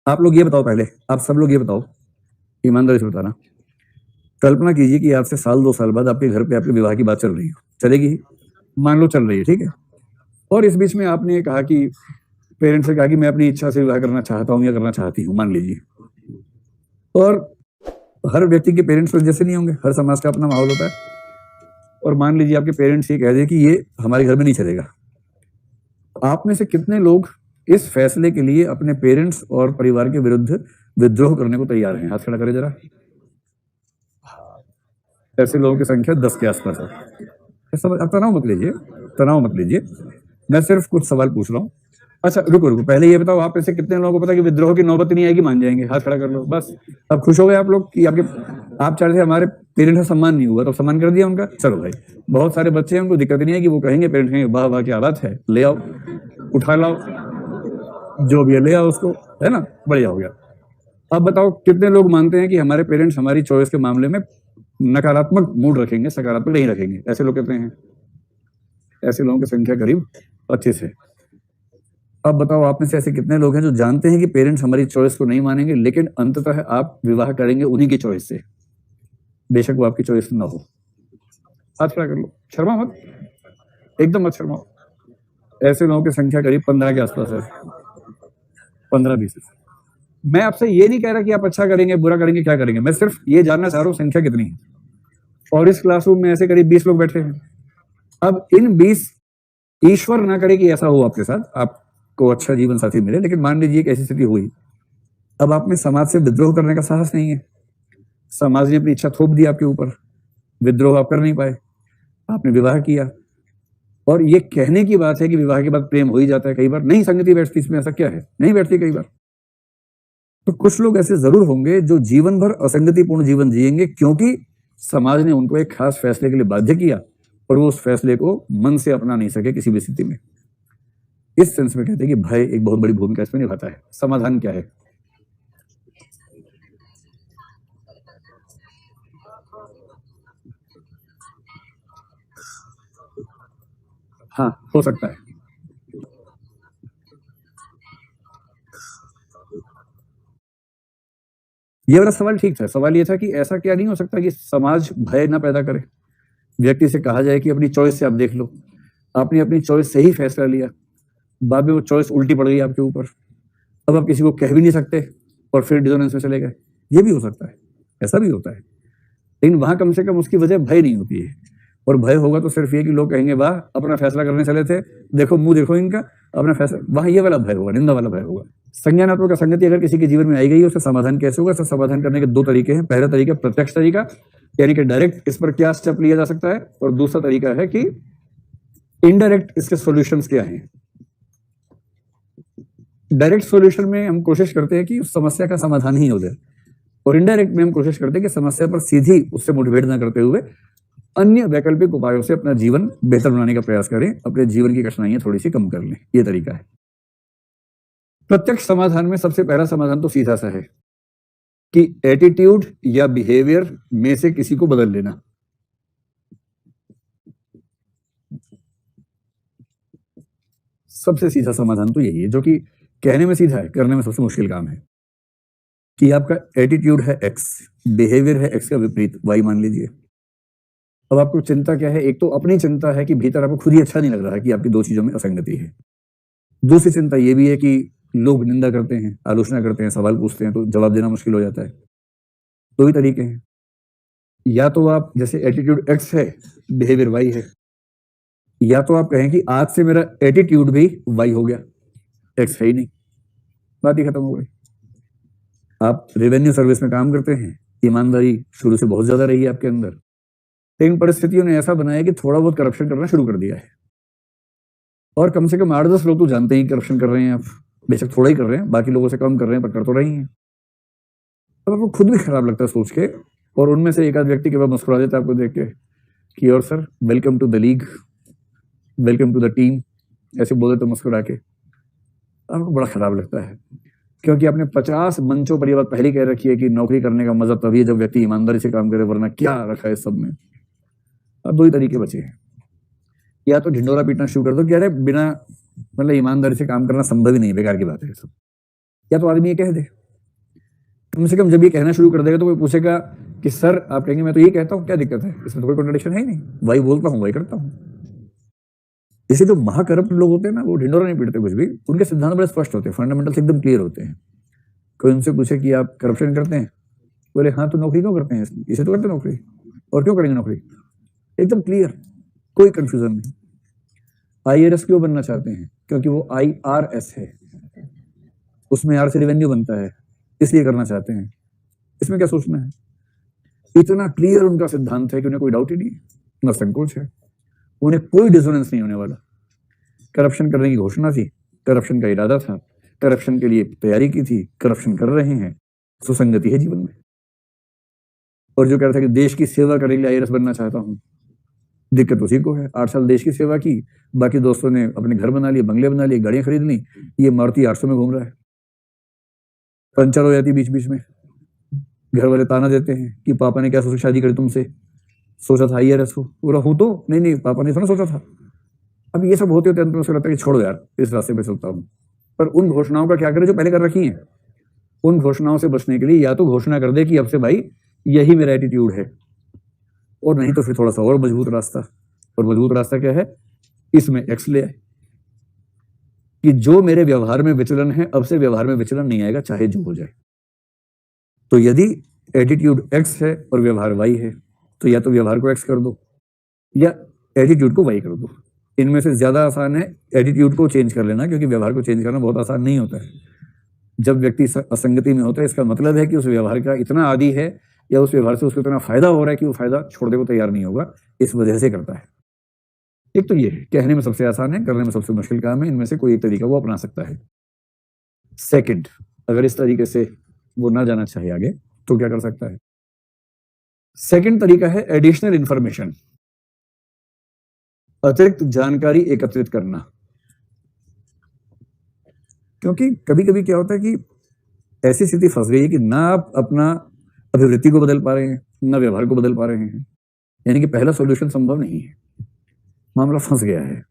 आप लोग ये बताओ, पहले आप सब लोग ये बताओ, ईमानदारी से बताना। कल्पना कीजिए कि आज से साल 2 साल बाद आपके घर पे आपके विवाह की बात चल रही हो, चलेगी? मान लो चल रही है, ठीक है। और इस बीच में आपने ये कहा कि पेरेंट्स से कहा कि मैं अपनी इच्छा से विवाह करना चाहता हूँ या करना चाहती हूँ, मान लीजिए। और हर व्यक्ति के पेरेंट्स तो जैसे नहीं होंगे, हर समाज का अपना माहौल होता है। और मान लीजिए आपके पेरेंट्स ये कह दें कि ये हमारे घर में नहीं चलेगा। आप में से कितने लोग इस फैसले के लिए अपने पेरेंट्स और परिवार के विरुद्ध विद्रोह करने को तैयार हैं? हाथ खड़ा करें जरा। ऐसे लोगों की संख्या 10 के आसपास है। आप तनाव मत लीजिए, तनाव मत लीजिए, मैं सिर्फ कुछ सवाल पूछ रहा हूँ। अच्छा रुको रुको, पहले ये बताओ, आप में से कितने लोगों को पता है कि विद्रोह की नौबत नहीं आएगी, मान जाएंगे? हाथ खड़ा कर लो बस। अब खुश हो गए आप लोग कि आपके आप चाहते थे हमारे पेरेंट्स का सम्मान नहीं हुआ, तो सम्मान कर दिया उनका। चलो भाई, बहुत सारे बच्चे हैं, उनको दिक्कत नहीं है कि वो कहेंगे, पेरेंट्स कहेंगे वाह वाह क्या बात है, ले आओ, उठा लाओ, जो भी है ले आओ उसको, है ना, बढ़िया हो गया। अब बताओ कितने लोग मानते हैं कि हमारे पेरेंट्स हमारी चॉइस के मामले में नकारात्मक मूड रखेंगे, सकारात्मक नहीं रखेंगे? ऐसे लोग कितने हैं? ऐसे लोगों की संख्या करीब 25 है। अब बताओ आप में से ऐसे कितने लोग हैं जो जानते हैं कि पेरेंट्स हमारी चॉइस को नहीं मानेंगे, लेकिन अंततः आप विवाह करेंगे उन्हीं की चॉइस से, बेशक वो आपकी चॉइस ना हो? हाथ खड़ा कर लो, शर्मा मत, एकदम मत शर्माओ। ऐसे लोगों की संख्या करीब 15 के आसपास है, 15-20। मैं आपसे ये नहीं कह रहा कि आप अच्छा करेंगे बुरा करेंगे क्या करेंगे, मैं सिर्फ ये जानना चाह रहा हूँ संख्या कितनी है। और इस क्लासरूम में ऐसे करीब 20 लोग बैठे हैं। अब इन 20, ईश्वर ना करे कि ऐसा हो आपके साथ, आपको अच्छा जीवन साथी मिले, लेकिन मान लीजिए कि ऐसी स्थिति हुई, अब आप में समाज से विद्रोह करने का साहस नहीं है, समाज ने अपनी इच्छा थोप दी आपके ऊपर, विद्रोह आप कर नहीं पाए, आपने विवाह किया। और ये कहने की बात है कि विवाह के बाद प्रेम हो ही जाता है, कई बार नहीं संगति बैठती इसमें, ऐसा क्या है, नहीं बैठती कई बार। तो कुछ लोग ऐसे जरूर होंगे जो जीवन भर असंगतिपूर्ण जीवन जिएंगे, क्योंकि समाज ने उनको एक खास फैसले के लिए बाध्य किया और वो उस फैसले को मन से अपना नहीं सके किसी भी स्थिति में। इस सेंस में कहते हैं कि भय एक बहुत बड़ी भूमिका इसमें निभाता है। समाधान क्या है? हाँ, हो सकता है। ये वाला सवाल ठीक था। सवाल ये था कि ऐसा क्या नहीं हो सकता कि समाज भय ना पैदा करे, व्यक्ति से कहा जाए कि अपनी चॉइस से आप देख लो, आपने अपनी चॉइस से ही फैसला लिया, बाद में वो चॉइस उल्टी पड़ गई आपके ऊपर, अब आप किसी को कह भी नहीं सकते और फिर डिसोनेंस में चले गए। ये भी हो सकता है, ऐसा भी होता है। लेकिन वहां कम से कम उसकी वजह भय नहीं होती है। और भय होगा तो सिर्फ ये कि लोग कहेंगे वाह अपना फैसला करने चले थे, देखो मुंह देखो इनका, अपना फैसला, वहां ये वाला भय होगा, निंदा वाला भय होगा। संज्ञानात्मक असंगति अगर किसी के जीवन में आई गई है, उसका समाधान कैसे होगा? इसका समाधान करने के 2 तरीके हैं। पहला तरीका प्रत्यक्ष तरीका, यानी कि डायरेक्ट इस पर क्या स्टेप लिया जा सकता है, और दूसरा तरीका है कि इनडायरेक्ट इसके सॉल्यूशंस क्या हैं। डायरेक्ट सॉल्यूशन में हम कोशिश करते हैं कि उस समस्या का समाधान ही हो जाए, और इनडायरेक्ट में हम कोशिश करते हैं कि समस्या पर सीधी उससे मुठभेड़ ना करते हुए अन्य वैकल्पिक उपायों से अपना जीवन बेहतर बनाने का प्रयास करें, अपने जीवन की कठिनाइयां थोड़ी सी कम कर लें। ये तरीका है। प्रत्यक्ष समाधान में सबसे पहला समाधान तो सीधा सा है कि एटीट्यूड या बिहेवियर में से किसी को बदल लेना। सबसे सीधा समाधान तो यही है, जो कि कहने में सीधा है, करने में सबसे मुश्किल काम है। कि आपका एटीट्यूड है एक्स, बिहेवियर है एक्स का विपरीत, वाई मान लीजिए। अब आपको चिंता क्या है? एक तो अपनी चिंता है कि भीतर आपको खुद ही अच्छा नहीं लग रहा है कि आपकी 2 चीजों में असंगति है। दूसरी चिंता ये भी है कि लोग निंदा करते हैं, आलोचना करते हैं, सवाल पूछते हैं, तो जवाब देना मुश्किल हो जाता है। 2 ही तरीके हैं, या तो आप जैसे एटीट्यूड एक्स है, बिहेवियर वाई है, या तो आप कहें कि आज से मेरा एटीट्यूड भी वाई हो गया, एक्स है ही नहीं, बात ही खत्म हो गई। आप रेवेन्यू सर्विस में काम करते हैं, ईमानदारी शुरू से बहुत ज्यादा रही है आपके अंदर, लेकिन परिस्थितियों ने ऐसा बनाया कि थोड़ा बहुत करप्शन करना शुरू कर दिया है। और कम से कम 8-10 लोग तो जानते ही करप्शन कर रहे हैं आप, बेशक थोड़ा ही कर रहे हैं, बाकी लोगों से कम कर रहे हैं, पर कर तो रही हैं। अब आपको खुद भी खराब लगता है सोच के, और उनमें से एक आध व्यक्ति के बाद मुस्कुरा देता है आपको देख के कि और sir welcome to the league, welcome to the team, ऐसे बोले तो मुस्कुरा के, आपको बड़ा खराब लगता है। क्योंकि आपने 50 मंचों पर ये बात पहले कह रखी है कि नौकरी करने का मजा तभी है जब व्यक्ति ईमानदारी से काम करे, वरना क्या रखा है सब में। अब 2 ही तरीके बचे हैं, या तो ढिंडोरा पीटना शुरू कर दो कि अरे बिना मतलब ईमानदारी से काम करना संभव ही नहीं, बेकार की बात है सब, या तो आदमी ये कह दे, कम से कम जब ये कहना शुरू कर देगा तो कोई पूछेगा कि सर आप कहेंगे मैं तो ये कहता हूँ, क्या दिक्कत है, इसमें तो कोई कॉन्ट्रडिक्शन है ही नहीं, वही बोलता हूँ वही करता हूँ। इसे जो महाकरप्ट लोग होते हैं ना, वो ढिंडोरा नहीं पीटते कुछ भी, उनके सिद्धांत बड़े स्पष्ट होते हैं, फंडामेंटल्स एकदम क्लियर होते हैं। कोई उनसे पूछे कि आप करप्शन करते हैं, बोले हाँ, तो नौकरी क्यों करते हैं, इसे तो करते हैं नौकरी, और क्यों करेंगे नौकरी, एकदम क्लियर, कोई कंफ्यूजन नहीं। IRS क्यों बनना चाहते हैं, क्योंकि वो IRS है, उसमें आर से रेवेन्यू बनता है, इसलिए करना चाहते हैं, इसमें क्या सोचना है। इतना क्लियर उनका सिद्धांत है कि उन्हें कोई डाउट ही नहीं है, न संकोच है, उन्हें कोई डिसोनेंस नहीं होने वाला। करप्शन करने की घोषणा थी, करप्शन का इरादा था, करप्शन के लिए तैयारी की थी, करप्शन कर रहे हैं, सुसंगति है जीवन में। और जो कह रहा था कि देश की सेवा करने के लिए IRS बनना चाहता हूं, दिक्कत उसी को है। 8 साल देश की सेवा की, बाकी दोस्तों ने अपने घर बना लिए, बंगले बना लिए, गाड़ियां खरीद ली, ये मारुति 800 में घूम रहा है, पंचर हो जाती बीच बीच में, घर वाले ताना देते हैं कि पापा ने क्या सोचा शादी करी तुमसे, सोचा था IRS हो, पूरा हूं तो नहीं पापा ने थोड़ा सोचा था। अब ये सब होते होते अंत में उसको लगता है कि छोड़ो यार, इस रास्ते पे चलता हूं। पर उन घोषणाओं का क्या करें जो पहले कर रखी हैं। उन घोषणाओं से बचने के लिए या तो घोषणा कर दे कि अब से भाई यही मेरा एटीट्यूड है, और नहीं तो फिर थोड़ा सा और मजबूत रास्ता। और मजबूत रास्ता क्या है, इसमें एक्स ले आए कि जो मेरे व्यवहार में विचलन है, अब से व्यवहार में विचलन नहीं आएगा, चाहे जो हो जाए। तो यदि एटीट्यूड एक्स है और व्यवहार वाई है, तो या तो व्यवहार को एक्स कर दो या एटीट्यूड को वाई कर दो। इनमें से ज्यादा आसान है एटीट्यूड को चेंज कर लेना, क्योंकि व्यवहार को चेंज करना बहुत आसान नहीं होता है। जब व्यक्ति असंगति में होता है, इसका मतलब है कि उस व्यवहार का इतना आदी है या उस व्यवहार से उसको इतना फायदा हो रहा है कि वो फायदा छोड़ने को तैयार नहीं होगा, इस वजह से करता है। एक तो ये है, कहने में सबसे आसान है, करने में सबसे मुश्किल काम है, इनमें से कोई एक तरीका वो अपना सकता है। सेकंड, अगर इस तरीके से वो ना जाना चाहे आगे, तो क्या कर सकता है। सेकंड तरीका है एडिशनल इंफॉर्मेशन, अतिरिक्त जानकारी एकत्रित करना। क्योंकि कभी कभी क्या होता है कि ऐसी स्थिति फंस गई है कि ना आप अपना अभिवृत्ति को बदल पा रहे हैं, ना व्यवहार को बदल पा रहे हैं, यानी कि पहला सॉल्यूशन संभव नहीं है, मामला फंस गया है।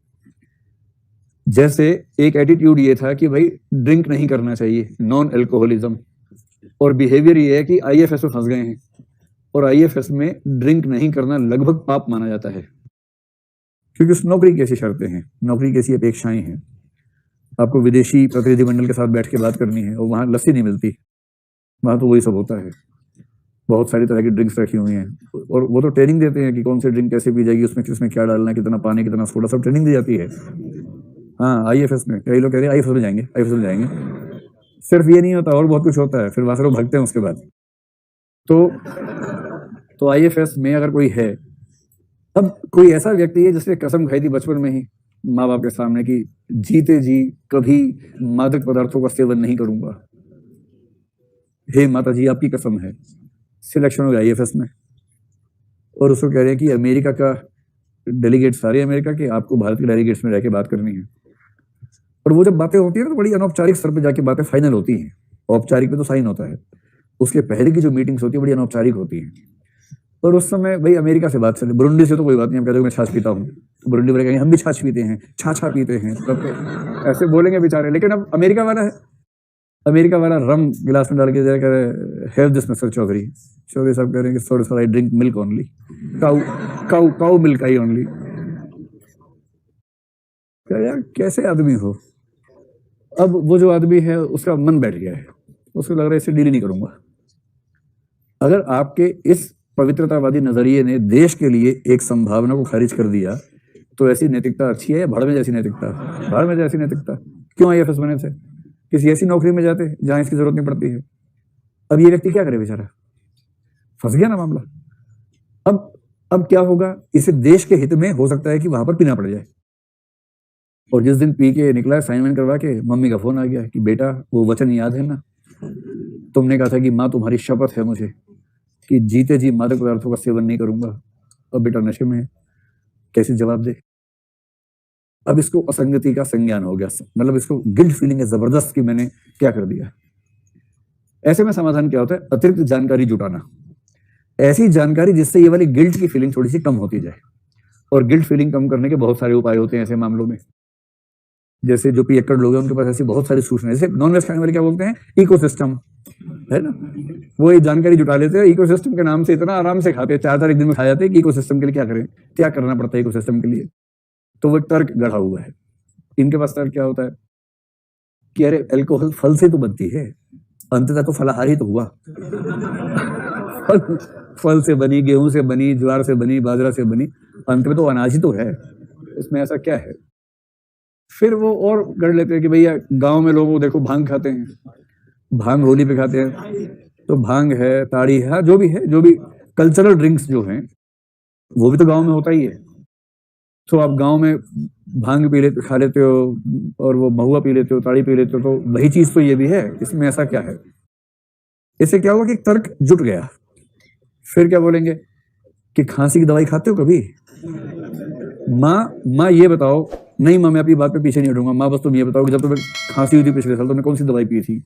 जैसे एक एटीट्यूड ये था कि भाई ड्रिंक नहीं करना चाहिए, नॉन एल्कोहलिज्म, और बिहेवियर ये है कि IFS में फंस गए हैं, और IFS में ड्रिंक नहीं करना लगभग पाप माना जाता है, क्योंकि उस नौकरी की ऐसी शर्तें हैं, नौकरी की ऐसी अपेक्षाएं हैं। आपको विदेशी प्रतिनिधिमंडल के साथ बैठ के बात करनी है, और वहां लस्सी नहीं मिलती, वहां तो वही सब होता है, बहुत सारी तरह की ड्रिंक्स रखी हुई हैं, और वो तो ट्रेनिंग देते हैं कि कौन सी ड्रिंक कैसे पी जाएगी, उसमें किसमें क्या डालना है, कितना पानी कितना सोडा, सब ट्रेनिंग दी जाती है। हाँ, IFS में कई लोग कह रहे हैं IFS में जाएंगे, IFS में जाएंगे, सिर्फ ये नहीं होता, और बहुत कुछ होता है, फिर वहां से लोग भागते हैं उसके बाद। तो IFS में अगर कोई है, अब कोई ऐसा व्यक्ति है जिसने कसम खाई थी बचपन में ही माँ बाप के सामने कि जीते जी कभी मादक पदार्थों का सेवन नहीं करूंगा, हे माता जी आपकी कसम है, सिलेक्शन हो गया IFS में, और उसको कह रहे हैं कि अमेरिका का डेलीगेट सारे अमेरिका के, आपको भारत के डेलीगेट्स में रह के बात करनी है। और वो जब बातें होती है ना, तो बड़ी अनौपचारिक स्तर पे जाके बातें फाइनल होती हैं, औपचारिक पे तो साइन होता है, उसके पहले की जो मीटिंग्स होती है बड़ी अनौपचारिक होती है। और उस समय भाई अमेरिका से बात चले, बुरुंडी से तो कोई बात नहीं, हम कहते हैं मैं छाछ पीता हूँ, तो बुरुंडी वाले कहेंगे हम भी छाछ पीते हैं, छाछा पीते हैं, तब तो ऐसे बोलेंगे बेचारे। लेकिन अब अमेरिका वाला है, अमेरिका वाला रम गिलास में डाल के कह रहे हैव दिस मिस्टर चौधरी, चौधरी साहब कह रहे हैं कि sorry sir I drink milk only, cow milk I only. यार कैसे आदमी हो। अब वो जो आदमी है उसका मन बैठ गया है, उसको लग रहा है इससे डील नहीं करूंगा। अगर आपके इस पवित्रतावादी नजरिए ने देश के लिए एक संभावना को खारिज कर दिया, तो ऐसी नैतिकता अच्छी है या भाड़ में जैसी नैतिकता? भाड़ में जैसी नैतिकता। क्यों IFS बने थे? किसी ऐसी नौकरी में जाते जहां इसकी जरूरत नहीं पड़ती है। अब ये व्यक्ति क्या करे बेचारा, फंस गया ना मामला। अब क्या होगा, इसे देश के हित में हो सकता है कि वहां पर पीना पड़ जाए। और जिस दिन पी के निकला, साइन वाइन करवा के, मम्मी का फोन आ गया कि बेटा वो वचन याद है ना, तुमने कहा था कि माँ तुम्हारी शपथ है मुझे कि जीते जी मादक पदार्थों का सेवन नहीं करूंगा, अब बेटा नशे में है, कैसे जवाब दे। अब इसको असंगति का संज्ञान हो गया, मतलब इसको गिल्ट फीलिंग है जबरदस्त कि मैंने क्या कर दिया। ऐसे में समाधान क्या होता है, अतिरिक्त जानकारी जुटाना, ऐसी जानकारी जिससे ये वाली गिल्ट की फीलिंग थोड़ी सी कम होती जाए। और गिल्ट फीलिंग कम करने के बहुत सारे उपाय होते हैं ऐसे मामलों में। जैसे जो पियक्कड़ लोग हैं उनके पास ऐसी बहुत सारी सूचनाएं, जैसे नॉन वेज खाने वाले क्या बोलते हैं, इकोसिस्टम, है ना, वो ये जानकारी जुटा लेते हैं, इकोसिस्टम के नाम से इतना आराम से खाते हैं, 4 एक दिन में खा जाते हैं कि इकोसिस्टम के लिए क्या करें, क्या करना पड़ता है इकोसिस्टम के लिए। तो वो तर्क गढ़ा हुआ है। इनके पास तर्क क्या होता है कि अरे अल्कोहल फल से तो बनती है, अंततः तो फलाहारी तो हुआ फल से बनी, गेहूं से बनी, ज्वार से बनी, बाजरा से बनी, अंत में तो अनाज ही तो है, इसमें ऐसा क्या है। फिर वो और गढ़ लेते हैं कि भैया गांव में लोग देखो भांग खाते हैं, भांग होली पे खाते हैं, तो भांग है, ताड़ी है, हाँ, जो भी है, जो भी कल्चरल ड्रिंक्स जो हैं वो भी तो गांव में होता ही है। तो आप गांव में भांग पी लेते, खा लेते हो, और वो महुआ पी लेते हो, ताड़ी पी लेते हो, तो वही चीज तो ये भी है, इसमें ऐसा क्या है। इससे क्या हुआ कि तर्क जुट गया। फिर क्या बोलेंगे कि खांसी की दवाई खाते हो कभी, माँ ये बताओ, नहीं माँ मैं अपनी बात पे पीछे नहीं हटूंगा, माँ बस तुम ये बताओ कि जब तुम्हें खांसी हुई थी पिछले साल, तुमने कौन सी दवाई पी थी।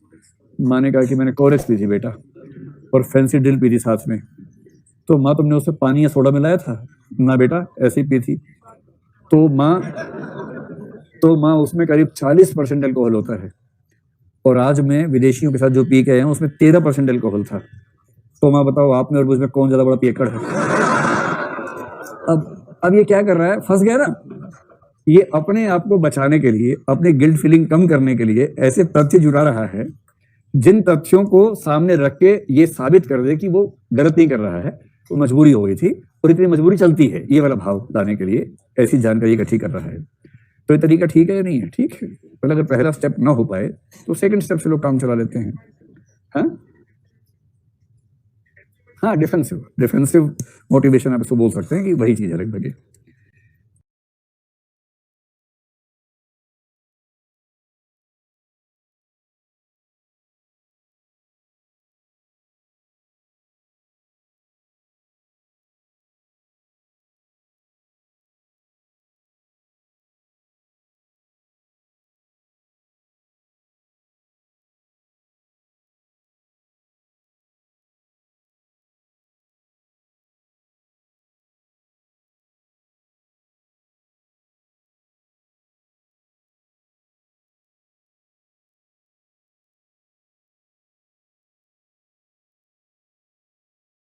माँ ने कहा कि मैंने कोरेक्स पी थी बेटा, और फेंसिडिल पी थी साथ में। तो माँ तुमने उसमें पानी या सोडा मिलाया था, ना बेटा ऐसे ही पी थी। तो माँ उसमें करीब 40% अल्कोहल होता है, और आज मैं विदेशियों के साथ जो पी के आया हूँ उसमें 13% अल्कोहल था। तो माँ बताओ आप में और मुझमें कौन ज्यादा बड़ा पियक्कड़ है। अब ये क्या कर रहा है, फंस गया ना। ये अपने आप को बचाने के लिए, अपने गिल्ट फीलिंग कम करने के लिए ऐसे तथ्य जुटा रहा है जिन तथ्यों को सामने रख के ये साबित कर दे कि वो गलत नहीं कर रहा है, वो मजबूरी हो गई थी और इतनी मजबूरी चलती है, ये वाला भाव लाने के लिए ऐसी जानकारी इकट्ठी कर रहा है। तो ये तरीका ठीक है या नहीं है, ठीक है। पहले अगर पहला स्टेप ना हो पाए तो सेकंड स्टेप से लोग काम चला लेते हैं। हाँ, डिफेंसिव मोटिवेशन आप इसको बोल सकते हैं कि वही चीज है लगभग।